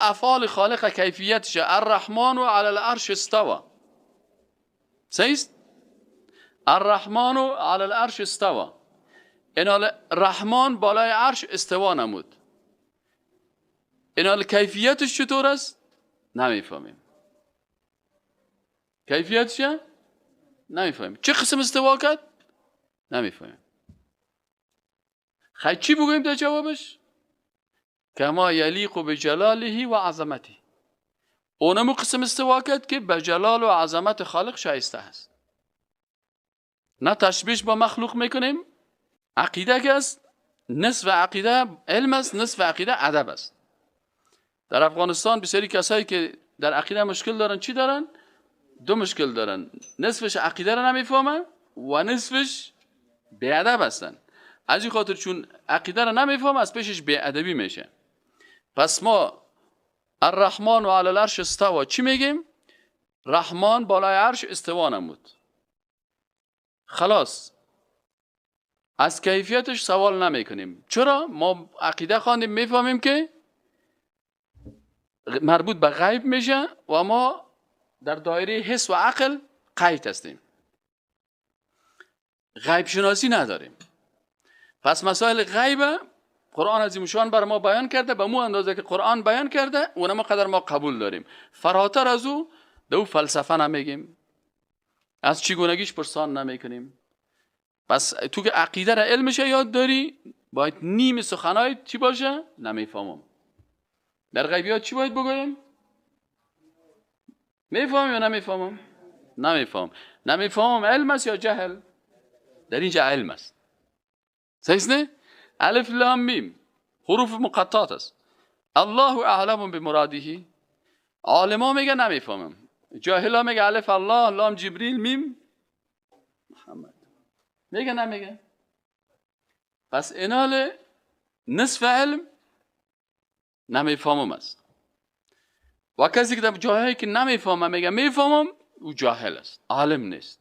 افعال خالق کیفیتش الرحمن علی العرش استوى. صحیح است؟ الرحمن علی العرش استوى. این رحمان بالای عرش استوا نمود. این کیفیتش چطور است؟ نمیفهمیم. کیفیتش نمیفهمیم. چه قسم استوا کرد؟ نمیفهمیم. خیلی چی بگوییم در جوابش؟ کما یلیق بجلاله و عظمته. اونمو قسم استوا کرد که به جلال و عظمت خالق شایسته است. نه تشبیه با مخلوق میکنیم. عقیده که است، نصف عقیده علم است، نصف عقیده ادب است. در افغانستان بسیاری کسایی که در عقیده مشکل دارن چی دارن؟ دو مشکل دارن. نصفش عقیده رو نمیفهمن و نصفش بی‌ادب هستن. از این خاطر چون عقیده رو نمیفهم از پیشش بی‌ادبی میشه. پس ما الرحمن و علی العرش استوا چی میگیم؟ رحمان بالای عرش استوا نمود. خلاص از کیفیتش سوال نمی کنیم. چرا؟ ما عقیده خواندیم میفهمیم که مربوط به غیب میشه و ما در دایره حس و عقل قید هستیم. غیب شناسی نداریم. پس مسائل غیب قرآن عظیم شان بر ما بیان کرده، به مو اندازه که قرآن بیان کرده اونم قدر ما قبول داریم. فراتر از او دو فلسفه نمیگیم، از چگونگیش پرسان نمیکنیم. پس تو که عقیده را علمش یاد داری باید نیم سخنای چی باشه؟ نمیفهمم. در غیبیات چی باید بگویم؟ میفهمم یا نمیفهمم؟ نمیفهم. نمیفهمم علم است یا جهل؟ در اینجا علم است. صحیح نه؟ الف لام میم حروف مقطعات است. الله اعلم بمراده. عالما میگه نمیفهمم، جاهلا میگه الف الله لام جبریل میم محمد. میگه نمیگه. پس اینال نصف علم نمیفهمم است. و کسی که در جاهایی که نمیفهمم میگه میفهمم او جاهل است، عالم نیست.